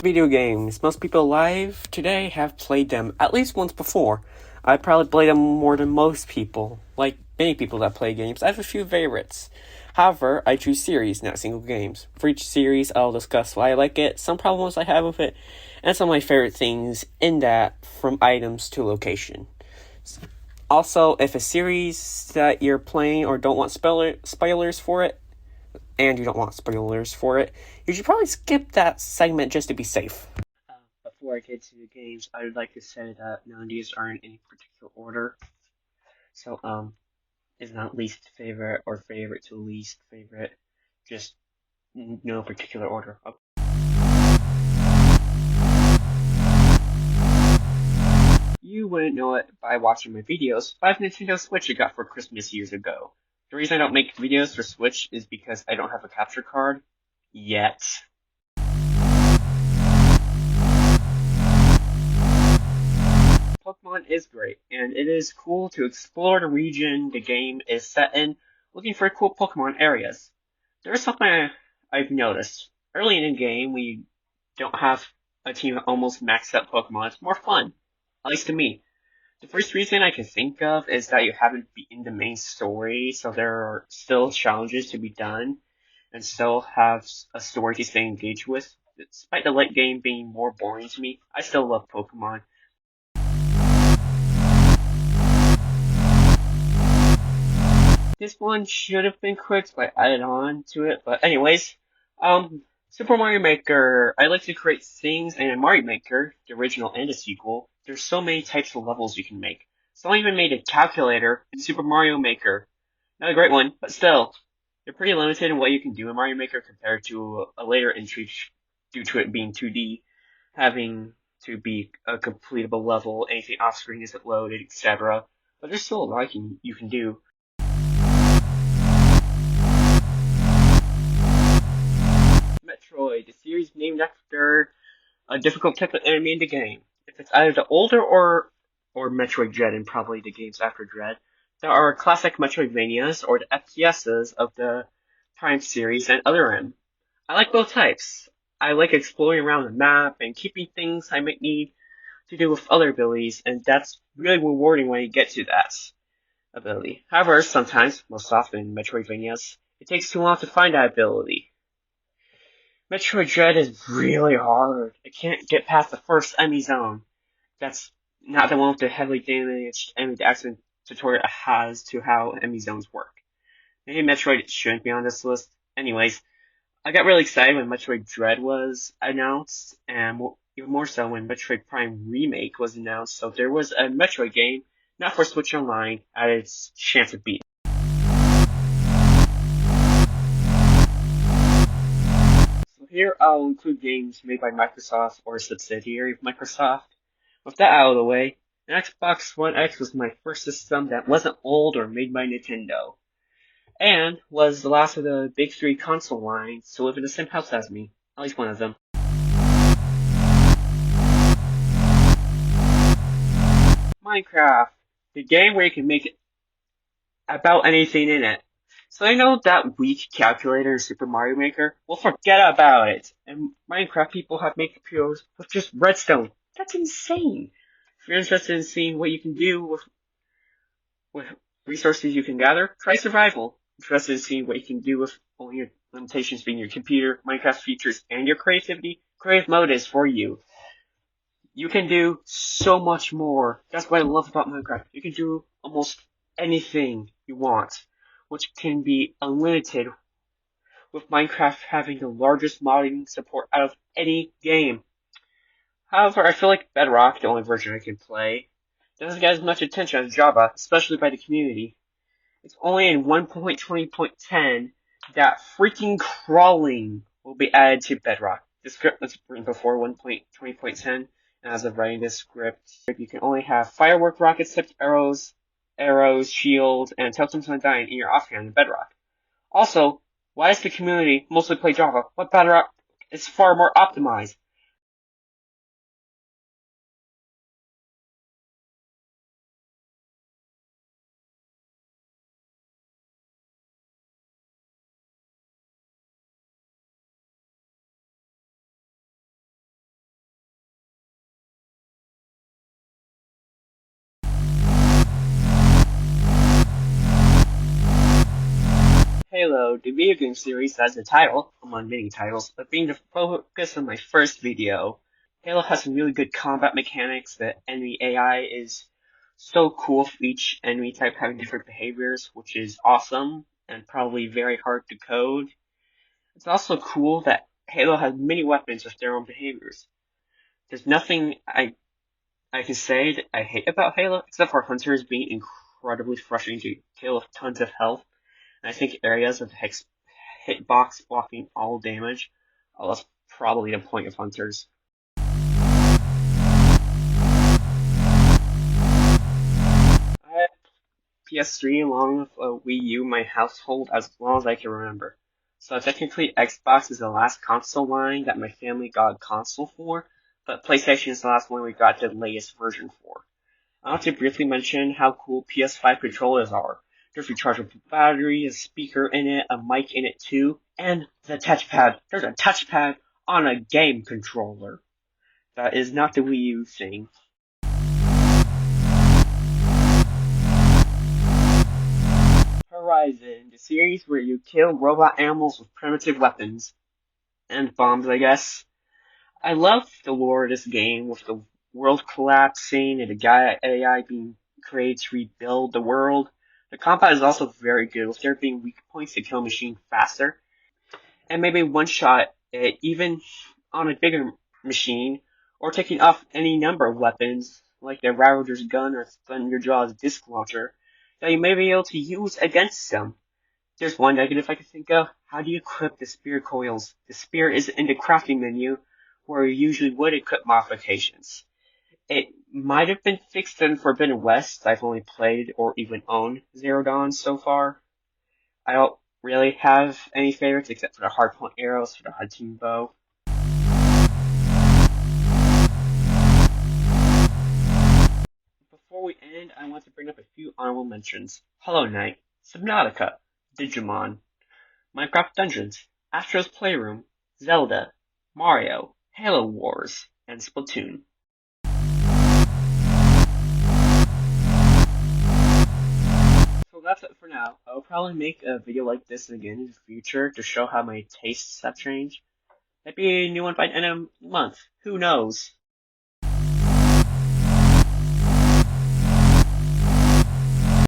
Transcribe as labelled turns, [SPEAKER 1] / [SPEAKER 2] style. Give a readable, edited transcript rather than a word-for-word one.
[SPEAKER 1] Video games. Most people alive today have played them at least once before. I probably played them more than most people. Like many people that play games, I have a few favorites. However, I choose series, not single games. For each series, I'll discuss why I like it, some problems I have with it, and some of my favorite things in that, from items to location. Also, if a series that you're playing or don't want spoilers for it, and you don't want spoilers for it, you should probably skip that segment just to be safe. Before I get to the games, I would like to say that none of these are in any particular order. So, it's not least favorite or favorite to least favorite, just no particular order. Okay. You wouldn't know it by watching my videos, but I have Nintendo Switch I got for Christmas years ago. The reason I don't make videos for Switch is because I don't have a capture card yet. Pokemon is great, and it is cool to explore the region the game is set in, looking for cool Pokemon areas. There is something I've noticed. Early in the game, we don't have a team of almost maxed out Pokemon. It's more fun, at least to me. The first reason I can think of is that you haven't beaten the main story, so there are still challenges to be done, and still have a story to stay engaged with. Despite the late game being more boring to me, I still love Pokemon. This one should have been quick, but I added on to it. But anyways, Super Mario Maker. I like to create things, and in Mario Maker, the original and the sequel, there's so many types of levels you can make. Someone even made a calculator in Super Mario Maker. Not a great one, but still, you're pretty limited in what you can do in Mario Maker compared to a later entry due to it being 2D, having to be a completable level, anything off screen isn't loaded, etc. But there's still a lot you can do. Metroid, the series named after a difficult type of enemy in the game. If it's either the older or Metroid Dread and probably the games after Dread, there are classic Metroidvanias or the FPSs of the Prime series and other M. I like both types. I like exploring around the map and keeping things I might need to do with other abilities, and that's really rewarding when you get to that ability. However, sometimes, most often in Metroidvanias, it takes too long to find that ability. Metroid Dread is really hard. I can't get past the first enemy zone. That's not the one with the heavily damaged enemy. The accident tutorial has to how enemy zones work. Maybe Metroid shouldn't be on this list. Anyways, I got really excited when Metroid Dread was announced, and even more so when Metroid Prime Remake was announced, so there was a Metroid game, not for Switch Online, at its chance of beating. Here I'll include games made by Microsoft or a subsidiary of Microsoft. With that out of the way, an Xbox One X was my first system that wasn't old or made by Nintendo, and was the last of the big three console lines to live in the same house as me, at least one of them. Minecraft, the game where you can make about anything in it. So I know that weak calculator in Super Mario Maker, well forget about it. And Minecraft people have made computers with just redstone. That's insane. If you're interested in seeing what you can do with resources you can gather, try survival. Interested in seeing what you can do with only your limitations being your computer, Minecraft features, and your creativity, creative mode is for you. You can do so much more. That's what I love about Minecraft. You can do almost anything you want, which can be unlimited, with Minecraft having the largest modding support out of any game. However, I feel like Bedrock, the only version I can play, doesn't get as much attention as Java, especially by the community. It's only in 1.20.10 that freaking crawling will be added to Bedrock. The script was written before 1.20.10, and as of writing this script, you can only have firework rockets, tipped arrows, shields, and totems undying in your offhand in Bedrock. Also, why does the community mostly play Java, but Bedrock is far more optimized? Halo, the video game series, as the title, among many titles, but being the focus of my first video. Halo has some really good combat mechanics. The enemy AI is so cool for each enemy type having different behaviors, which is awesome and probably very hard to code. It's also cool that Halo has many weapons with their own behaviors. There's nothing I can say that I hate about Halo, except for Hunters being incredibly frustrating to kill with tons of health. And I think areas of hitbox blocking all damage, that's probably the point of Hunters. I had PS3 along with a Wii U in my household as long as I can remember. So technically Xbox is the last console line that my family got a console for, but PlayStation is the last one we got the latest version for. I want to briefly mention how cool PS5 controllers are. There's a rechargeable battery, a speaker in it, a mic in it too, and the touchpad. There's a touchpad on a game controller. That is not the Wii U thing. Horizon, the series where you kill robot animals with primitive weapons. And bombs, I guess. I love the lore of this game with the world collapsing and the Gaia AI being created to rebuild the world. The combat is also very good, with there being weak points to kill a machine faster, and maybe one shot it even on a bigger machine, or taking off any number of weapons, like the Ravager's gun or Thunderjaw's disc launcher, that you may be able to use against them. There's one negative I can think of. How do you equip the spear coils? The spear is in the crafting menu, where you usually would equip modifications. It might have been fixed in Forbidden West. I've only played or even owned Zero Dawn so far. I don't really have any favorites except for the hardpoint arrows for the hunting bow. Before we end, I want to bring up a few honorable mentions. Hollow Knight, Subnautica, Digimon, Minecraft Dungeons, Astro's Playroom, Zelda, Mario, Halo Wars, and Splatoon. So that's it for now. I'll probably make a video like this again in the future to show how my tastes have changed. Maybe a new one by the end of the month. Who knows?